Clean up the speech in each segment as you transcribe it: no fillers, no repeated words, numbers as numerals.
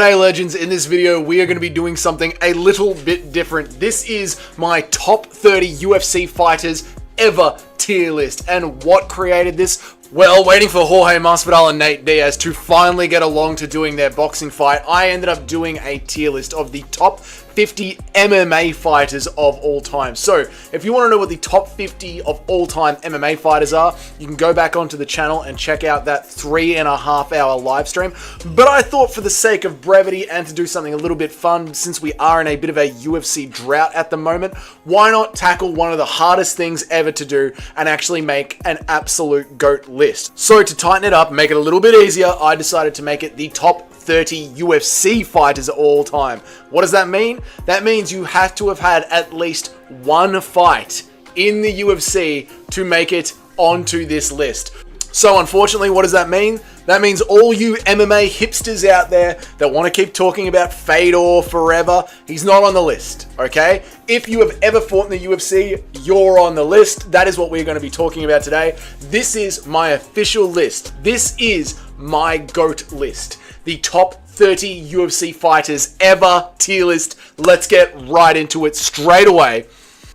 G'day legends, in this video we are going to be doing something a little bit different. This is my top 30 UFC fighters ever tier list. And what created this? Well, waiting for Jorge Masvidal and Nate Diaz to finally get along to doing their boxing fight, I ended up doing a tier list of the top 50 MMA fighters of all time. So, if you want to know what the top 50 of all time MMA fighters are, you can go back onto the channel and check out that 3.5 hour live stream. But I thought for the sake of brevity and to do something a little bit fun, since we are in a bit of a UFC drought at the moment, why not tackle one of the hardest things ever to do and actually make an absolute GOAT list. So to tighten it up, make it a little bit easier, I decided to make it the top 30 UFC fighters of all time. What does that mean? That means you have to have had at least one fight in the UFC to make it onto this list. So unfortunately, what does that mean? That means all you MMA hipsters out there that want to keep talking about Fedor forever, he's not on the list, okay? If you have ever fought in the UFC, you're on the list. That is what we're going to be talking about today. This is my official list. This is my GOAT list. The top 30 UFC fighters ever tier list. Let's get right into it straight away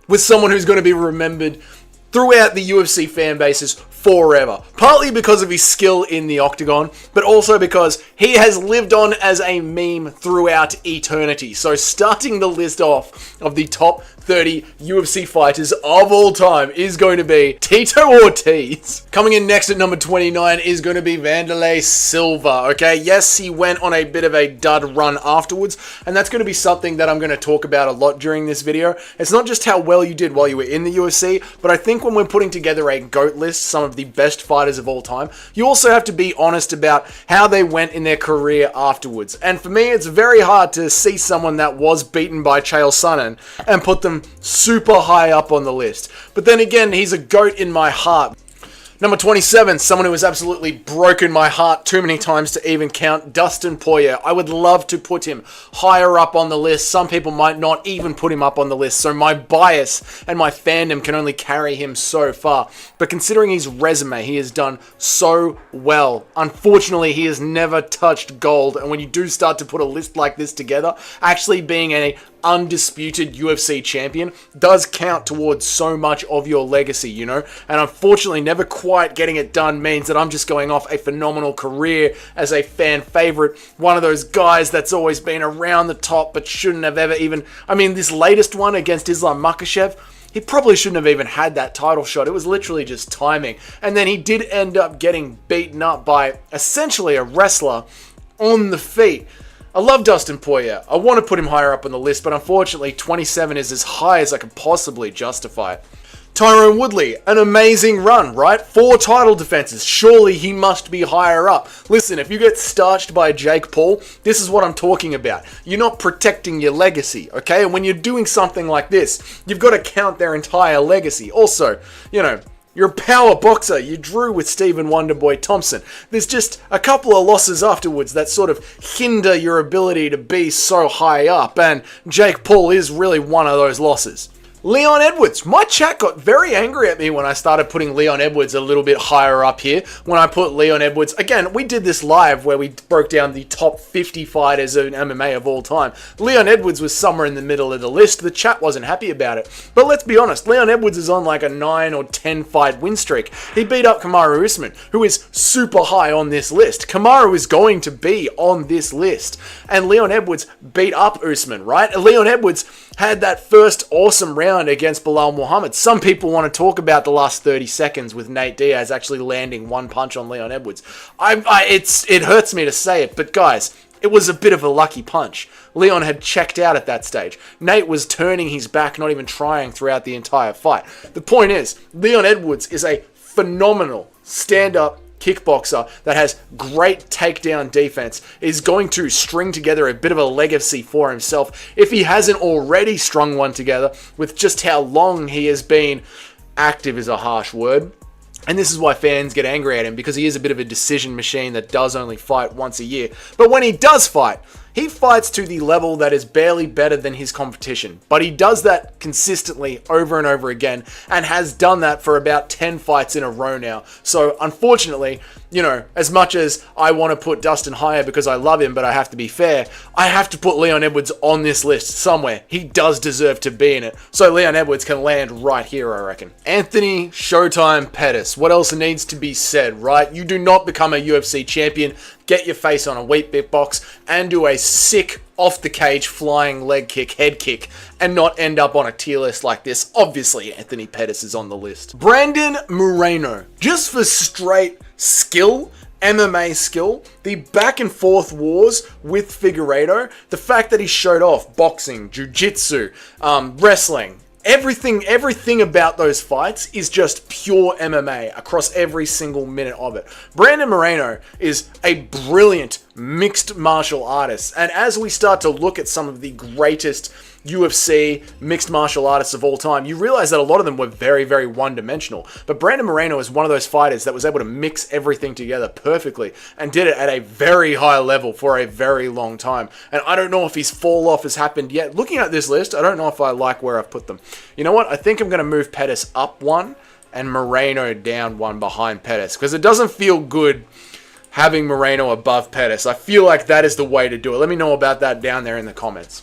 with someone who's going to be remembered throughout the UFC fan bases forever. Partly because of his skill in the octagon, but also because he has lived on as a meme throughout eternity. So starting the list off of the top 30 UFC fighters of all time is going to be Tito Ortiz. Coming in next at number 29 is going to be Wanderlei Silva, okay? Yes, he went on a bit of a dud run afterwards, and that's going to be something that I'm going to talk about a lot during this video. It's not just how well you did while you were in the UFC, but I think when we're putting together a GOAT list, some of the best fighters of all time, you also have to be honest about how they went in their career afterwards. And for me, it's very hard to see someone that was beaten by Chael Sonnen and put them super high up on the list. But then again, he's a GOAT in my heart. Number 27, someone who has absolutely broken my heart too many times to even count, Dustin Poirier. I would love to put him higher up on the list. Some people might not even put him up on the list, so my bias and my fandom can only carry him so far. But considering his resume, he has done so well. Unfortunately, he has never touched gold, and when you do start to put a list like this together, actually being an undisputed UFC champion does count towards so much of your legacy, you know? And unfortunately, never quite getting it done means that I'm just going off a phenomenal career as a fan favorite. One of those guys that's always been around the top but shouldn't have ever even... I mean, this latest one against Islam Makhachev, he probably shouldn't have even had that title shot. It was literally just timing. And then he did end up getting beaten up by essentially a wrestler on the feet. I love Dustin Poirier. I want to put him higher up on the list, but unfortunately 27 is as high as I can possibly justify it. Tyron Woodley, an amazing run, right? 4 title defenses. Surely he must be higher up. Listen, if you get starched by Jake Paul, this is what I'm talking about. You're not protecting your legacy, okay? And when you're doing something like this, you've got to count their entire legacy. Also, you know, you're a power boxer. You drew with Stephen Wonderboy Thompson. There's just a couple of losses afterwards that sort of hinder your ability to be so high up, and Jake Paul is really one of those losses. Leon Edwards. My chat got very angry at me when I started putting Leon Edwards a little bit higher up here. When I put Leon Edwards, again, we did this live where we broke down the top 50 fighters in MMA of all time. Leon Edwards was somewhere in the middle of the list. The chat wasn't happy about it. But let's be honest, Leon Edwards is on like a 9 or 10 fight win streak. He beat up Kamaru Usman, who is super high on this list. Kamaru is going to be on this list. And Leon Edwards beat up Usman, right? Leon Edwards had that first awesome round against Bilal Muhammad. Some people want to talk about the last 30 seconds with Nate Diaz actually landing one punch on Leon Edwards. It hurts me to say it, but guys, it was a bit of a lucky punch. Leon had checked out at that stage. Nate was turning his back, not even trying throughout the entire fight. The point is, Leon Edwards is a phenomenal stand-up kickboxer that has great takedown defense, is going to string together a bit of a legacy for himself if he hasn't already strung one together with just how long he has been active is a harsh word. And this is why fans get angry at him, because he is a bit of a decision machine that does only fight once a year. But when he does fight, he fights to the level that is barely better than his competition. But he does that consistently over and over again, and has done that for about 10 fights in a row now. So unfortunately, you know, as much as I want to put Dustin higher because I love him, but I have to be fair, I have to put Leon Edwards on this list somewhere. He does deserve to be in it. So Leon Edwards can land right here, I reckon. Anthony Showtime Pettis. What else needs to be said, right? You do not become a UFC champion, get your face on a wheat bit box, and do a sick off the cage flying leg kick, head kick, and not end up on a tier list like this. Obviously, Anthony Pettis is on the list. Brandon Moreno. Just for straight skill, MMA skill, the back and forth wars with Figueiredo, the fact that he showed off boxing, jiu-jitsu, wrestling, everything about those fights is just pure MMA across every single minute of it. Brandon Moreno is a brilliant mixed martial artist. And as we start to look at some of the greatest UFC mixed martial artists of all time, you realize that a lot of them were very, very one-dimensional. But Brandon Moreno is one of those fighters that was able to mix everything together perfectly and did it at a very high level for a very long time. And I don't know if his fall off has happened yet. Looking at this list, I don't know if I like where I've put them. You know what? I think I'm going to move Pettis up one and Moreno down one behind Pettis, because it doesn't feel good having Moreno above Pettis. I feel like that is the way to do it. Let me know about that down there in the comments.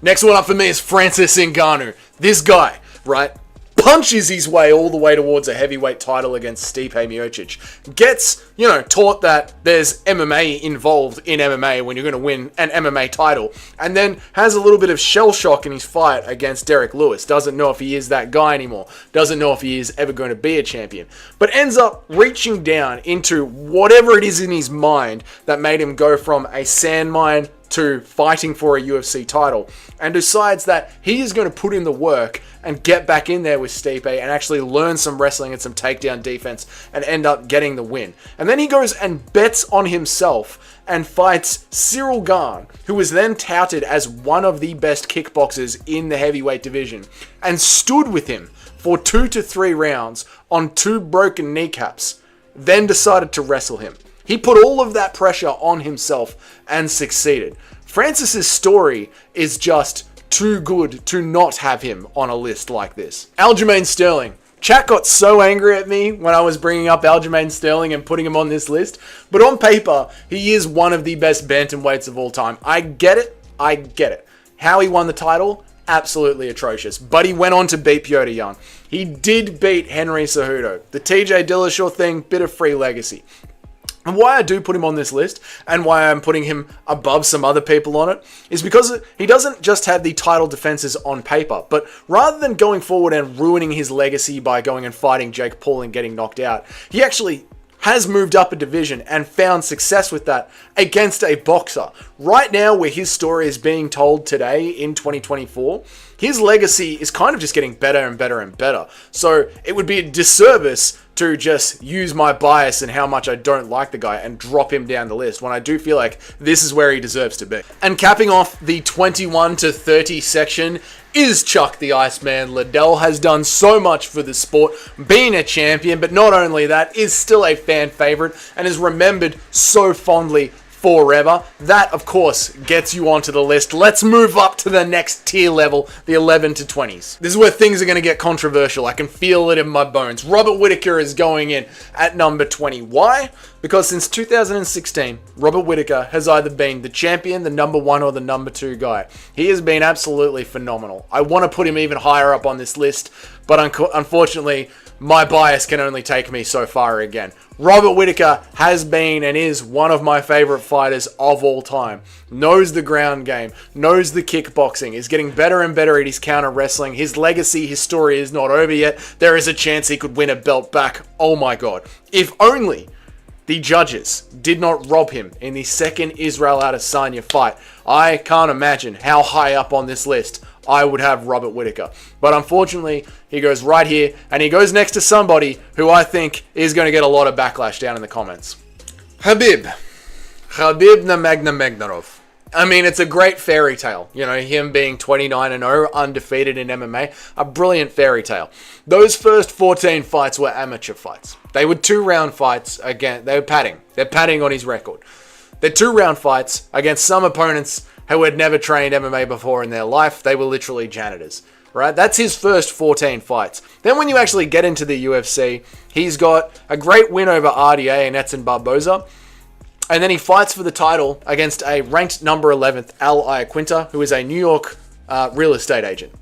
Next one up for me is Francis Ngannou. This guy, right, punches his way all the way towards a heavyweight title against Stipe Miocic. Gets, taught that there's MMA involved in MMA when you're going to win an MMA title. And then has a little bit of shell shock in his fight against Derek Lewis. Doesn't know if he is that guy anymore. Doesn't know if he is ever going to be a champion. But ends up reaching down into whatever it is in his mind that made him go from a sand mine to fighting for a UFC title, and decides that he is going to put in the work and get back in there with Stipe and actually learn some wrestling and some takedown defense and end up getting the win. And then he goes and bets on himself and fights Cyril Gane, who was then touted as one of the best kickboxers in the heavyweight division, and stood with him for 2 to 3 rounds on 2 broken kneecaps, then decided to wrestle him. He put all of that pressure on himself and succeeded. Francis's story is just too good to not have him on a list like this. Aljamain Sterling. Chat got so angry at me when I was bringing up Aljamain Sterling and putting him on this list, but on paper, he is one of the best bantamweights of all time. I get it. How he won the title? Absolutely atrocious. But he went on to beat Petr Yan. He did beat Henry Cejudo. The TJ Dillashaw thing, bit of free legacy. And why I do put him on this list, and why I'm putting him above some other people on it, is because he doesn't just have the title defenses on paper, but rather than going forward and ruining his legacy by going and fighting Jake Paul and getting knocked out, he actually has moved up a division and found success with that against a boxer. Right now, where his story is being told today in 2024, his legacy is kind of just getting better and better and better. So it would be a disservice to just use my bias and how much I don't like the guy and drop him down the list when I do feel like this is where he deserves to be. And capping off the 21 to 30 section is Chuck the Iceman Liddell. Has done so much for the sport, being a champion, but not only that, is still a fan favorite and is remembered so fondly forever. That, of course, gets you onto the list. Let's move up to the next tier level, the 11 to 20s. This is where things are going to get controversial. I can feel it in my bones. Robert Whittaker is going in at number 20. Why? Because since 2016, Robert Whittaker has either been the champion, the number 1, or the number 2 guy. He has been absolutely phenomenal. I want to put him even higher up on this list, but unfortunately, my bias can only take me so far again. Robert Whittaker has been and is one of my favorite fighters of all time. Knows the ground game, knows the kickboxing, is getting better and better at his counter wrestling. His legacy, his story is not over yet. There is a chance he could win a belt back. Oh my God. If only the judges did not rob him in the second Israel Adesanya fight, I can't imagine how high up on this list I would have Robert Whittaker. But unfortunately, he goes right here, and he goes next to somebody who I think is going to get a lot of backlash down in the comments. Khabib Nurmagomedov. I mean, it's a great fairy tale. Him being 29-0, undefeated in MMA. A brilliant fairy tale. Those first 14 fights were amateur fights. They were 2-round fights. Again, they were padding. They're padding on his record. They're 2-round fights against some opponents who had never trained MMA before in their life. They were literally janitors. right? That's his first 14 fights. Then when you actually get into the UFC, he's got a great win over RDA and Edson Barboza. And then he fights for the title against a ranked number 11th, Al Iaquinta, who is a New York real estate agent.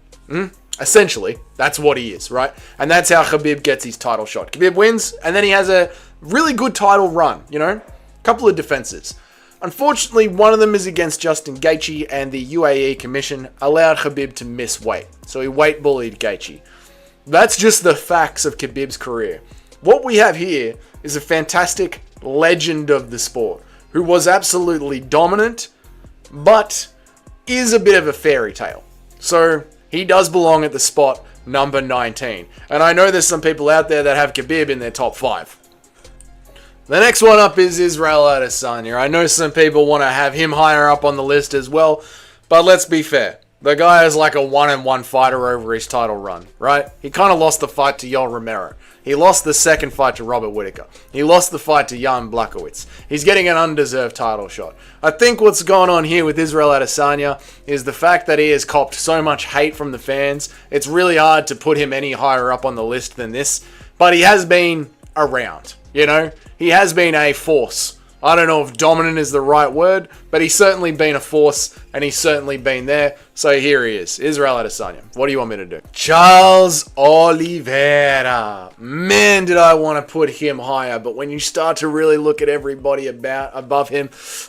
Essentially, that's what he is, right? And that's how Khabib gets his title shot. Khabib wins, and then he has a really good title run, you know? Couple of defenses. Unfortunately, one of them is against Justin Gaethje, and the UAE Commission allowed Khabib to miss weight. So he weight bullied Gaethje. That's just the facts of Khabib's career. What we have here is a fantastic legend of the sport, who was absolutely dominant, but is a bit of a fairy tale. So he does belong at the spot number 19. And I know there's some people out there that have Khabib in their top 5. The next one up is Israel Adesanya. I know some people want to have him higher up on the list as well, but let's be fair. The guy is like a 1-1 fighter over his title run, right? He kind of lost the fight to Yoel Romero. He lost the second fight to Robert Whittaker. He lost the fight to Jan Blachowicz. He's getting an undeserved title shot. I think what's going on here with Israel Adesanya is the fact that he has copped so much hate from the fans. It's really hard to put him any higher up on the list than this, but he has been around, you know? He has been a force. I don't know if dominant is the right word, but he's certainly been a force, and he's certainly been there. So here he is, Israel Adesanya. What do you want me to do? Charles Oliveira. Man, did I want to put him higher, but when you start to really look at everybody above him,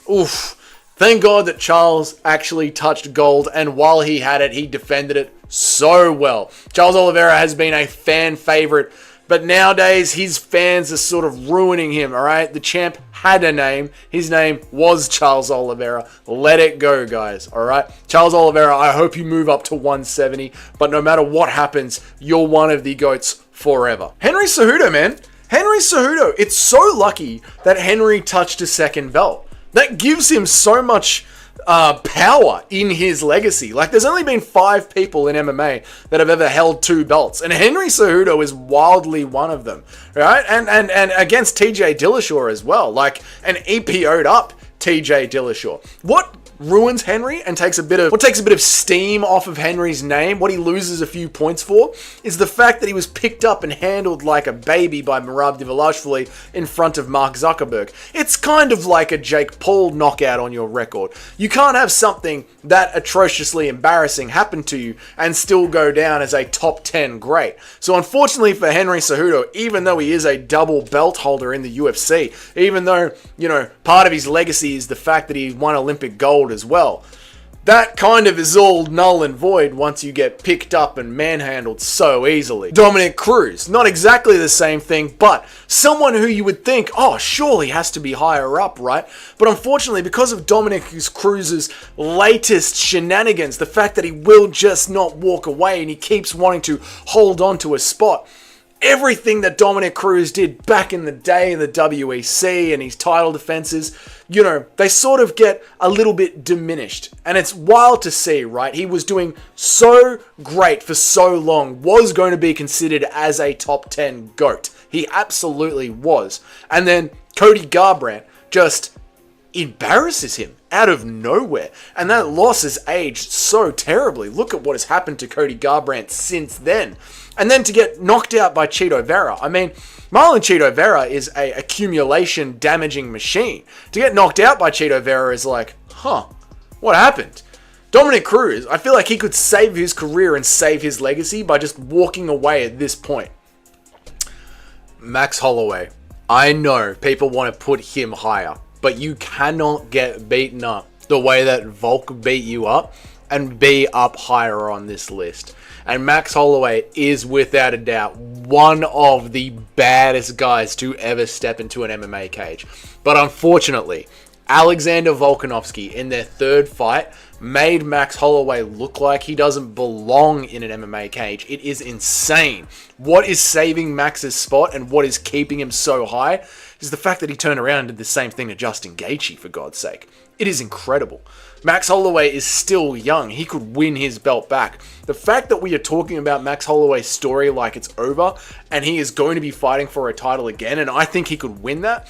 oof. Thank God that Charles actually touched gold, and while he had it, he defended it so well. Charles Oliveira has been a fan favorite, but nowadays, his fans are sort of ruining him, all right? The champ had a name. His name was Charles Oliveira. Let it go, guys, all right? Charles Oliveira, I hope you move up to 170, but no matter what happens, you're one of the GOATs forever. Henry Cejudo, man. Henry Cejudo. It's so lucky that Henry touched a second belt. That gives him so much power in his legacy. Like, there's only been 5 people in MMA that have ever held 2 belts, and Henry Cejudo is wildly one of them, right? And against TJ Dillashaw as well, like an EPO'd up TJ Dillashaw. What ruins Henry and takes a bit of steam off of Henry's name, what he loses a few points for, is the fact that he was picked up and handled like a baby by Merab Dvalishvili in front of Mark Zuckerberg. It's kind of like a Jake Paul knockout on your record. You can't have something that atrociously embarrassing happen to you and still go down as a top 10 great. So unfortunately for Henry Cejudo, even though he is a double belt holder in the UFC, even though, you know, part of his legacy is the fact that he won Olympic gold as well, that kind of is all null and void once you get picked up and manhandled so easily. Dominic Cruz, not exactly the same thing, but someone who you would think, oh, surely has to be higher up, right? But unfortunately, because of Dominic Cruz's latest shenanigans, the fact that he will just not walk away and he keeps wanting to hold on to a spot, everything that Dominic Cruz did back in the day in the WEC and his title defenses, you know, they sort of get a little bit diminished. And it's wild to see, right? He was doing so great for so long, was going to be considered as a top 10 GOAT. He absolutely was. And then Cody Garbrandt just embarrasses him out of nowhere. And that loss has aged so terribly. Look at what has happened to Cody Garbrandt since then. And then to get knocked out by Chito Vera. I mean, Marlon Chito Vera is a accumulation damaging machine. To get knocked out by Chito Vera is like, what happened? Dominic Cruz, I feel like he could save his career and save his legacy by just walking away at this point. Max Holloway. I know people want to put him higher, but you cannot get beaten up the way that Volk beat you up and be up higher on this list. And Max Holloway is, without a doubt, one of the baddest guys to ever step into an MMA cage. But unfortunately, Alexander Volkanovski, in their third fight, made Max Holloway look like he doesn't belong in an MMA cage. It is insane. What is saving Max's spot and what is keeping him so high is the fact that he turned around and did the same thing to Justin Gaethje, for God's sake. It is incredible. Max Holloway is still young. He could win his belt back. The fact that we are talking about Max Holloway's story like it's over and he is going to be fighting for a title again, and I think he could win that,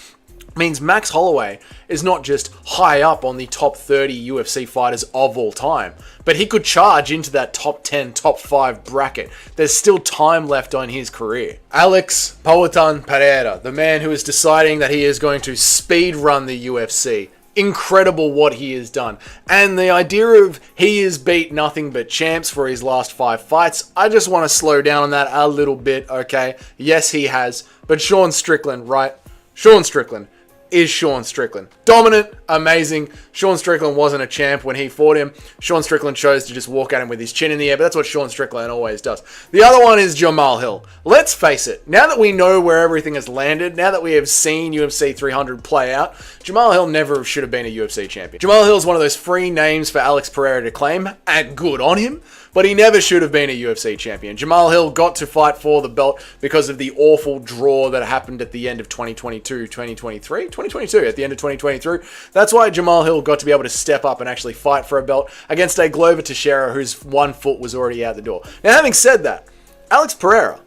means Max Holloway is not just high up on the top 30 UFC fighters of all time, but he could charge into that top 10, top 5 bracket. There's still time left on his career. Alex Poatan Pereira, the man who is deciding that he is going to speed run the UFC. Incredible what he has done. And the idea of he has beat nothing but champs for his last 5 fights, I just want to slow down on that a little bit, okay? Yes, he has. But Sean Strickland, right? Sean Strickland is Sean Strickland. Dominant, amazing. Sean Strickland wasn't a champ when he fought him. Sean Strickland chose to just walk at him with his chin in the air, but that's what Sean Strickland always does. The other one is Jamal Hill. Let's face it, now that we know where everything has landed, now that we have seen UFC 300 play out, Jamal Hill never should have been a UFC champion. Jamal Hill is one of those free names for Alex Pereira to claim, and good on him, but he never should have been a UFC champion. Jamal Hill got to fight for the belt because of the awful draw that happened at the end of 2022, 2022, at the end of 2023. That's why Jamal Hill got to be able to step up and actually fight for a belt against a Glover Teixeira whose one foot was already out the door. Now, having said that, Alex Pereira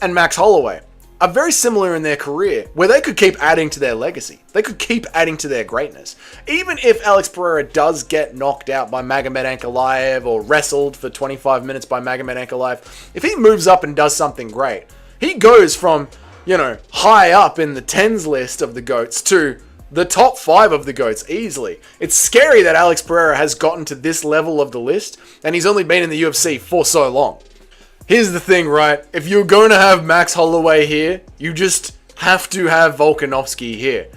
and Max Holloway are very similar in their career, where they could keep adding to their legacy. They could keep adding to their greatness. Even if Alex Pereira does get knocked out by Magomed Ankalaev or wrestled for 25 minutes by Magomed Ankalaev, if he moves up and does something great, he goes from, high up in the tens list of the GOATs to the top 5 of the GOATs easily. It's scary that Alex Pereira has gotten to this level of the list, and he's only been in the UFC for so long. Here's the thing, right? If you're going to have Max Holloway here, you just have to have Volkanovski here.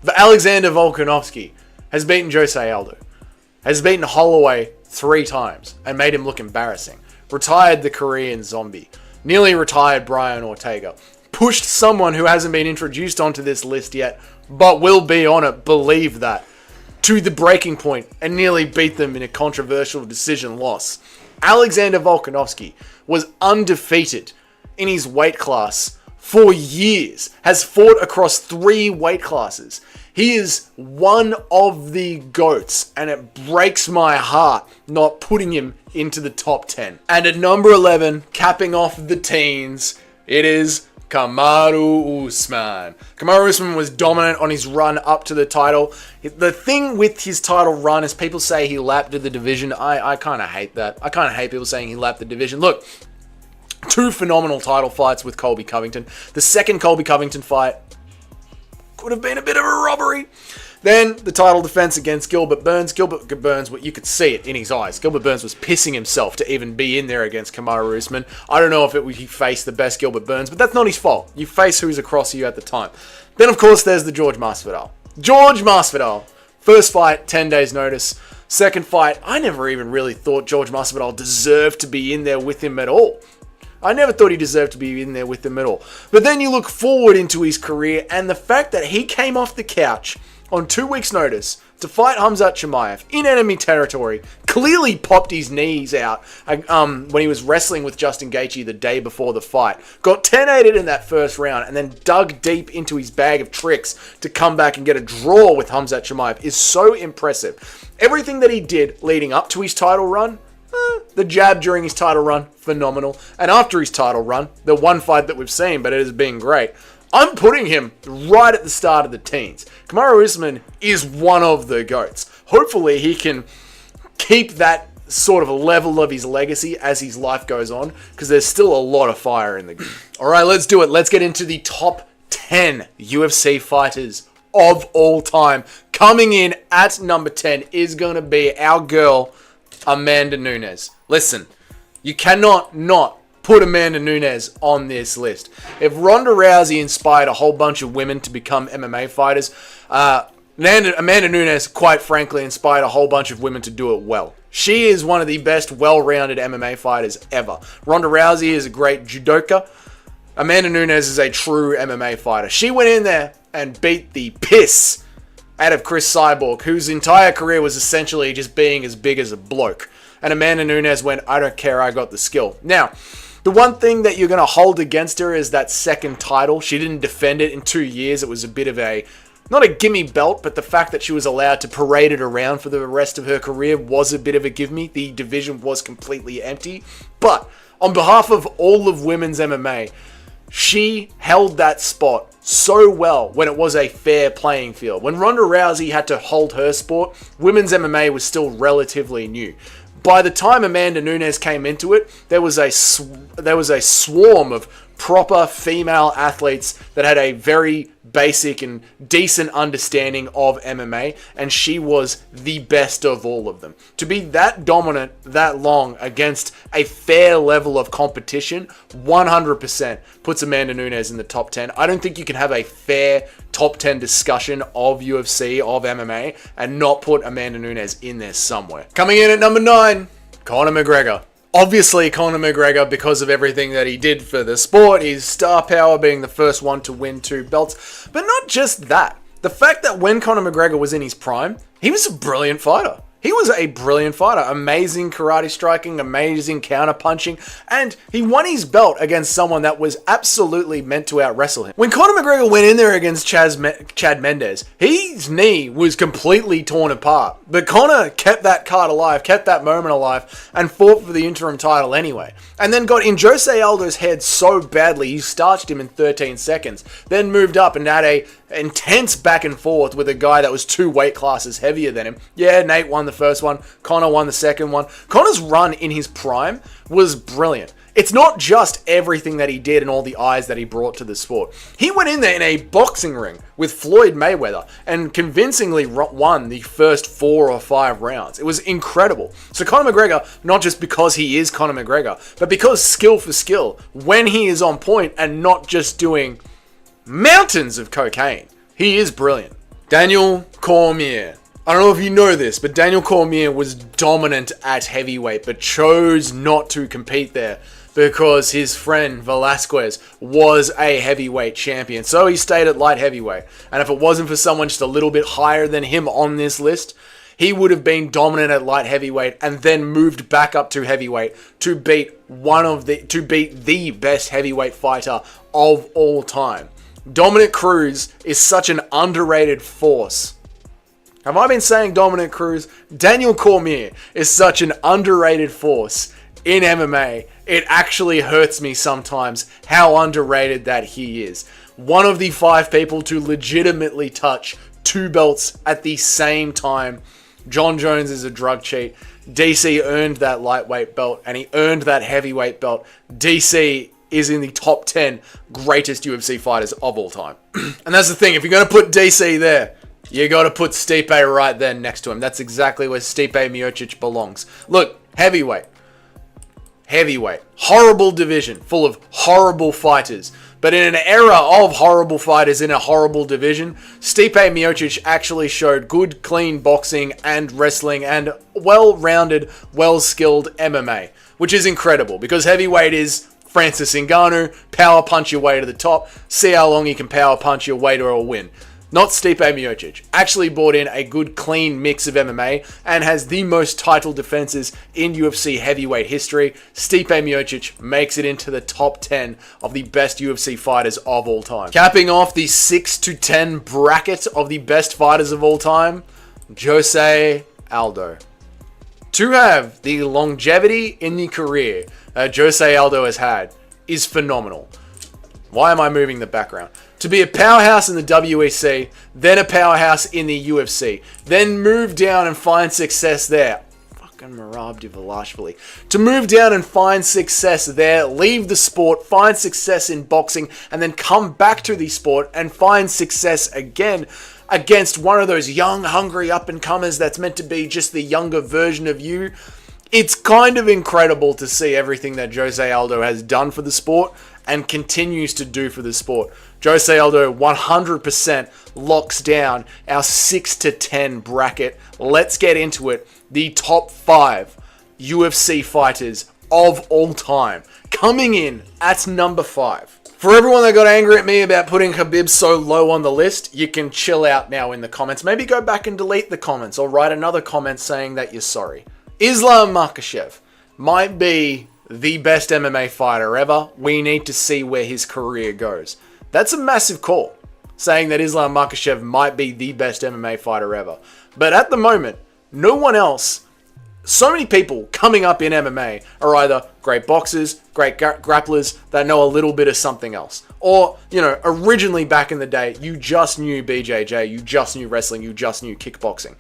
But Alexander Volkanovski has beaten Jose Aldo, has beaten Holloway 3 times and made him look embarrassing. Retired the Korean Zombie. Nearly retired Brian Ortega. Pushed someone who hasn't been introduced onto this list yet, but will be on it, believe that, to the breaking point and nearly beat them in a controversial decision loss. Alexander Volkanovski was undefeated in his weight class for years, has fought across 3 weight classes. He is one of the GOATs, and it breaks my heart not putting him into the top 10. And at number 11, capping off the teens, it is Kamaru Usman. Kamaru Usman was dominant on his run up to the title. The thing with his title run is people say he lapped the division. I kind of hate that. I kind of hate people saying he lapped the division. Look, 2 phenomenal title fights with Colby Covington. The second Colby Covington fight could have been a bit of a robbery. Then the title defense against Gilbert Burns. Gilbert Burns, you could see it in his eyes. Gilbert Burns was pissing himself to even be in there against Kamaru Usman. I don't know if he faced the best Gilbert Burns, but that's not his fault. You face who's across you at the time. Then, of course, there's the George Masvidal. George Masvidal. First fight, 10 days notice. Second fight, I never even really thought George Masvidal deserved to be in there with him at all. I never thought he deserved to be in there with them at all. But then you look forward into his career, and the fact that he came off the couch on 2 weeks' notice to fight Khamzat Chimaev in enemy territory, clearly popped his knees out when he was wrestling with Justin Gaethje the day before the fight. Got 10-8'd in that first round and then dug deep into his bag of tricks to come back and get a draw with Khamzat Chimaev is so impressive. Everything that he did leading up to his title run, the jab during his title run, phenomenal. And after his title run, the one fight that we've seen, but it has been great. I'm putting him right at the start of the teens. Kamaru Usman is one of the GOATs. Hopefully he can keep that sort of a level of his legacy as his life goes on, because there's still a lot of fire in the game. Alright, let's do it. Let's get into the top 10 UFC fighters of all time. Coming in at number 10 is going to be our girl, Amanda Nunes. Listen, you cannot not put Amanda Nunes on this list. If Ronda Rousey inspired a whole bunch of women to become MMA fighters, Amanda Nunes, quite frankly, inspired a whole bunch of women to do it well. She is one of the best well-rounded MMA fighters ever. Ronda Rousey is a great judoka. Amanda Nunes is a true MMA fighter. She went in there and beat the piss out of Chris Cyborg, whose entire career was essentially just being as big as a bloke. And Amanda Nunes went, I don't care, I got the skill. Now, the one thing that you're going to hold against her is that second title. She didn't defend it in 2 years. It was a bit of a, not a gimme belt, but the fact that she was allowed to parade it around for the rest of her career was a bit of a give me. The division was completely empty. But on behalf of all of women's MMA, she held that spot so well when it was a fair playing field. When Ronda Rousey had to hold her sport, women's MMA was still relatively new. By the time Amanda Nunes came into it, there was a swarm of proper female athletes that had a very basic and decent understanding of MMA, and she was the best of all of them. To be that dominant that long against a fair level of competition 100% puts Amanda Nunes in the top 10. I don't think you can have a fair top 10 discussion of UFC, of MMA, and not put Amanda Nunes in there somewhere. Coming in at number 9, Conor McGregor. Obviously, Conor McGregor, because of everything that he did for the sport, his star power being the first one to win 2 belts. But not just that. The fact that when Conor McGregor was in his prime, he was a brilliant fighter. He was a brilliant fighter. Amazing karate striking, amazing counter punching, and he won his belt against someone that was absolutely meant to out-wrestle him. When Conor McGregor went in there against Chad Mendes, his knee was completely torn apart. But Conor kept that card alive, kept that moment alive, and fought for the interim title anyway. And then got in Jose Aldo's head so badly, he starched him in 13 seconds. Then moved up and had a intense back and forth with a guy that was 2 weight classes heavier than him. Yeah, Nate won the first one. Conor won the second one. Conor's run in his prime was brilliant. It's not just everything that he did and all the eyes that he brought to the sport. He went in there in a boxing ring with Floyd Mayweather and convincingly won the first 4 or 5 rounds. It was incredible. So Conor McGregor, not just because he is Conor McGregor, but because skill for skill, when he is on point and not just doing mountains of cocaine, he is brilliant. Daniel Cormier. I don't know if you know this, but Daniel Cormier was dominant at heavyweight, but chose not to compete there because his friend Velasquez was a heavyweight champion. So he stayed at light heavyweight. And if it wasn't for someone just a little bit higher than him on this list, he would have been dominant at light heavyweight and then moved back up to heavyweight to beat the best heavyweight fighter of all time. Dominic Cruz is such an underrated force. Have I been saying Dominic Cruz? Daniel Cormier is such an underrated force in MMA. It actually hurts me sometimes how underrated that he is. One of the 5 people to legitimately touch 2 belts at the same time. John Jones is a drug cheat. DC earned that lightweight belt and he earned that heavyweight belt. DC is in the top 10 greatest UFC fighters of all time. And that's the thing, if you're going to put DC there, you got to put Stipe right there next to him. That's exactly where Stipe Miocic belongs. Look, heavyweight. Horrible division, full of horrible fighters. But in an era of horrible fighters in a horrible division, Stipe Miocic actually showed good, clean boxing and wrestling and well-rounded, well-skilled MMA, which is incredible because heavyweight is Francis Ngannou, power punch your way to the top, see how long you can power punch your way to a win. Not Stipe Miocic. Actually brought in a good clean mix of MMA and has the most title defenses in UFC heavyweight history. Stipe Miocic makes it into the top 10 of the best UFC fighters of all time. Capping off the 6 to 10 bracket of the best fighters of all time, Jose Aldo. To have the longevity in the career that Jose Aldo has had is phenomenal. Why am I moving the background? To be a powerhouse in the WEC, then a powerhouse in the UFC, then move down and find success there. Fucking Merab Dvalishvili. To move down and find success there, leave the sport, find success in boxing, and then come back to the sport and find success again against one of those young, hungry up-and-comers that's meant to be just the younger version of you. It's kind of incredible to see everything that Jose Aldo has done for the sport and continues to do for the sport. Jose Aldo 100% locks down our 6 to 10 bracket. Let's get into it. The top 5 UFC fighters of all time. Coming in at number 5. For everyone that got angry at me about putting Khabib so low on the list, you can chill out now in the comments. Maybe go back and delete the comments or write another comment saying that you're sorry. Islam Makhachev might be the best MMA fighter ever. We need to see where his career goes. That's a massive call, saying that Islam Makhachev might be the best MMA fighter ever. But at the moment, no one else so many people coming up in MMA are either great boxers, great grapplers that know a little bit of something else. Or, originally back in the day, you just knew BJJ, you just knew wrestling, you just knew kickboxing.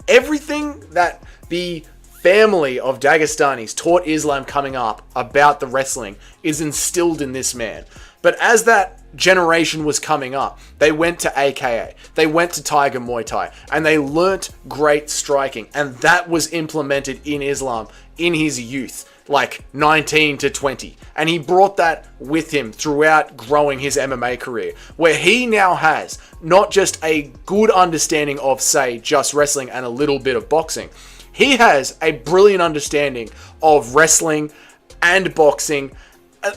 Everything that the family of Dagestanis taught Islam coming up about the wrestling is instilled in this man. But as that generation was coming up, they went to AKA, they went to Tiger Muay Thai, and they learnt great striking. And that was implemented in Islam in his youth, like 19 to 20. And he brought that with him throughout growing his MMA career, where he now has not just a good understanding of, say, just wrestling and a little bit of boxing. He has a brilliant understanding of wrestling and boxing,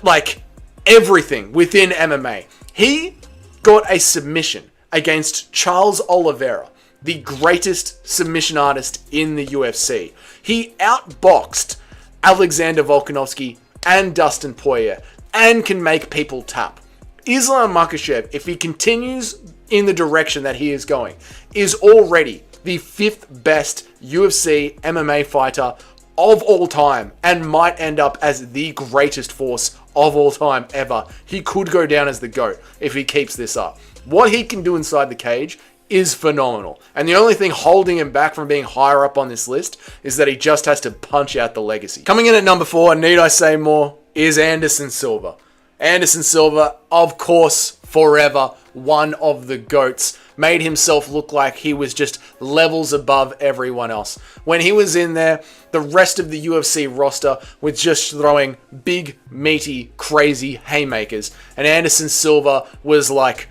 like everything within MMA. He got a submission against Charles Oliveira, the greatest submission artist in the UFC. He outboxed Alexander Volkanovski and Dustin Poirier and can make people tap. Islam Makhachev, if he continues in the direction that he is going, is already the 5th best UFC MMA fighter of all time and might end up as the greatest force of all time ever. He could go down as the GOAT if he keeps this up. What he can do inside the cage is phenomenal. And the only thing holding him back from being higher up on this list is that he just has to punch out the legacy. Coming in at number 4, need I say more, is Anderson Silva. Anderson Silva, of course, forever one of the GOATs. Made himself look like he was just levels above everyone else. When he was in there, the rest of the UFC roster was just throwing big, meaty, crazy haymakers. And Anderson Silva was like,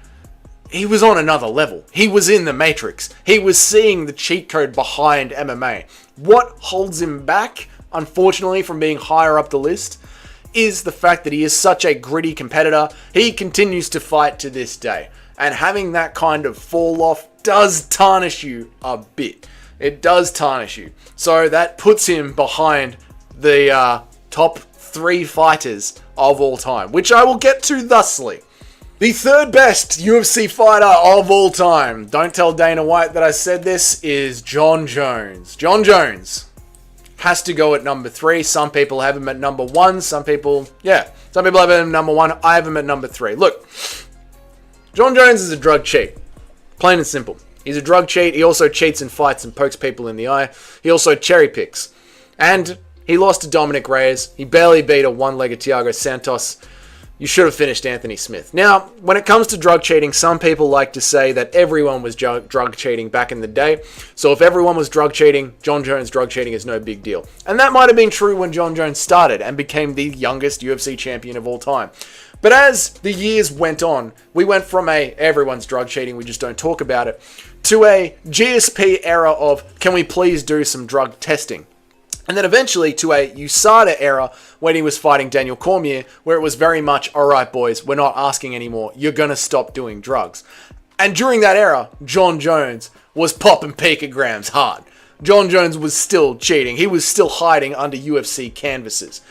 he was on another level. He was in the Matrix. He was seeing the cheat code behind MMA. What holds him back, unfortunately, from being higher up the list is the fact that he is such a gritty competitor. He continues to fight to this day. And having that kind of fall off does tarnish you a bit. It does tarnish you. So that puts him behind the top 3 fighters of all time, which I will get to thusly. The 3rd best UFC fighter of all time, don't tell Dana White that I said this, is Jon Jones. Jon Jones has to go at number 3. Some people have him at number 1. Some people have him at number 1. I have him at number 3. Look, Jon Jones is a drug cheat. Plain and simple. He's a drug cheat. He also cheats in fights and pokes people in the eye. He also cherry picks. And he lost to Dominic Reyes. He barely beat a one-legged Thiago Santos. You should have finished Anthony Smith. Now, when it comes to drug cheating, some people like to say that everyone was drug cheating back in the day. So if everyone was drug cheating, Jon Jones drug cheating is no big deal. And that might have been true when Jon Jones started and became the youngest UFC champion of all time. But as the years went on, we went from everyone's drug cheating, we just don't talk about it, to a GSP era of, can we please do some drug testing? And then eventually to a USADA era when he was fighting Daniel Cormier, where it was very much, all right, boys, we're not asking anymore. You're going to stop doing drugs. And during that era, Jon Jones was popping picograms hard. Jon Jones was still cheating. He was still hiding under UFC canvases,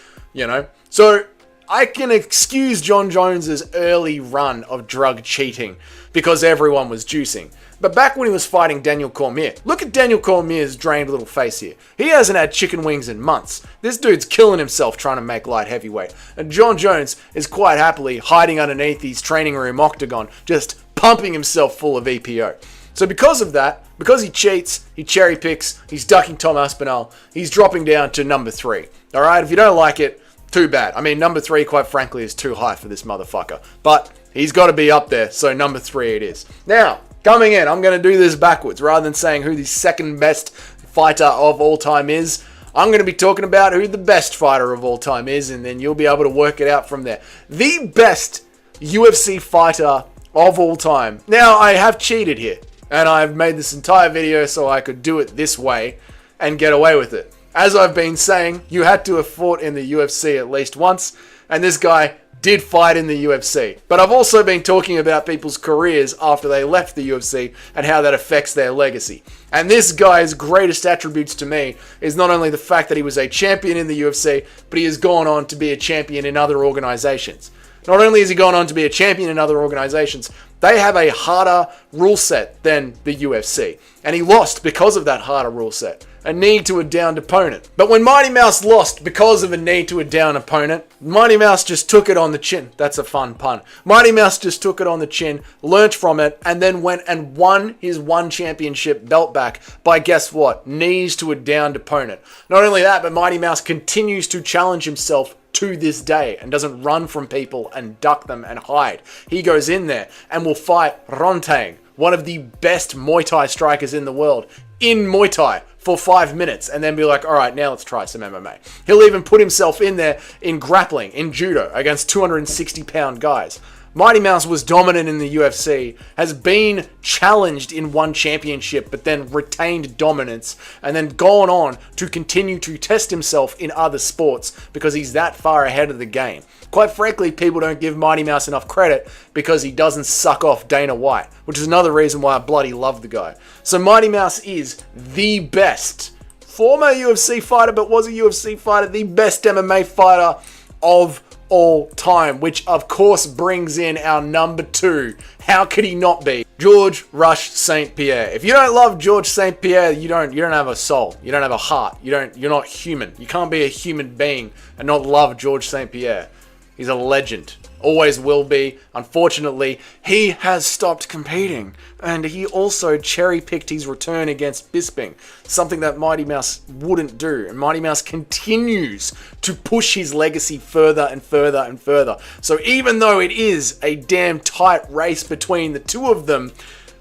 So I can excuse Jon Jones's early run of drug cheating because everyone was juicing. But back when he was fighting Daniel Cormier, look at Daniel Cormier's drained little face here. He hasn't had chicken wings in months. This dude's killing himself trying to make light heavyweight. And Jon Jones is quite happily hiding underneath his training room octagon, just pumping himself full of EPO. So because of that, because he cheats, he cherry picks, he's ducking Tom Aspinall, he's dropping down to number 3. Alright, if you don't like it, too bad. I mean, number 3, quite frankly, is too high for this motherfucker. But he's got to be up there, so number 3 it is. Now, coming in, I'm going to do this backwards. Rather than saying who the 2nd best fighter of all time is, I'm going to be talking about who the best fighter of all time is, and then you'll be able to work it out from there. The best UFC fighter of all time. Now, I have cheated here, and I've made this entire video so I could do it this way and get away with it. As I've been saying, you had to have fought in the UFC at least once, and this guy did fight in the UFC. But I've also been talking about people's careers after they left the UFC and how that affects their legacy. And this guy's greatest attributes to me is not only the fact that he was a champion in the UFC, but he has gone on to be a champion in other organizations. Not only has he gone on to be a champion in other organizations, they have a harder rule set than the UFC. And he lost because of that harder rule set. a knee to a downed opponent. But when Mighty Mouse lost because of a knee to a down opponent, Mighty Mouse just took it on the chin. That's a fun pun. Mighty Mouse just took it on the chin, learnt from it, and then went and won his one championship belt back by, guess what? Knees to a downed opponent. Not only that, but Mighty Mouse continues to challenge himself to this day and doesn't run from people and duck them and hide. He goes in there and will fight Rontang, one of the best Muay Thai strikers in the world, in Muay Thai for 5 minutes, and then be like, all right, now let's try some MMA. He'll even put himself in there in grappling, in judo, against 260-pound guys. Mighty Mouse was dominant in the UFC, has been challenged in one championship, but then retained dominance, and then gone on to continue to test himself in other sports because he's that far ahead of the game. Quite frankly, people don't give Mighty Mouse enough credit because he doesn't suck off Dana White, which is another reason why I bloody love the guy. So Mighty Mouse is the best former UFC fighter, but was a UFC fighter, the best MMA fighter of all time, which of course brings in our number 2. How could he not be? George Rush St. Pierre. If you don't love George St. Pierre, you don't have a soul. You don't have a heart. You're not human. You can't be a human being and not love George St. Pierre. He's a legend. Always will be. Unfortunately, he has stopped competing. And he also cherry-picked his return against Bisping. Something that Mighty Mouse wouldn't do. And Mighty Mouse continues to push his legacy further and further and further. So even though it is a damn tight race between the two of them,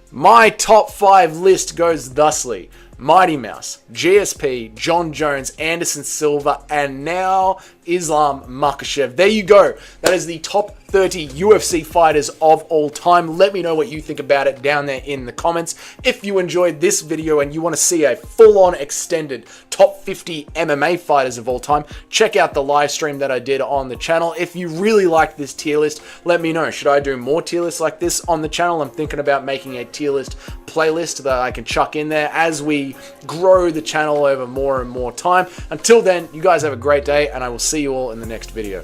my top 5 list goes thusly. Mighty Mouse, GSP, John Jones, Anderson Silva, and now Islam Makhachev. There you go. That is the top 30 UFC fighters of all time. Let me know what you think about it down there in the comments. If you enjoyed this video and you want to see a full-on extended top 50 MMA fighters of all time, check out the live stream that I did on the channel. If you really like this tier list, let me know. Should I do more tier lists like this on the channel? I'm thinking about making a tier list playlist that I can chuck in there as we grow the channel over more and more time. Until then, you guys have a great day, and I will see you all in the next video.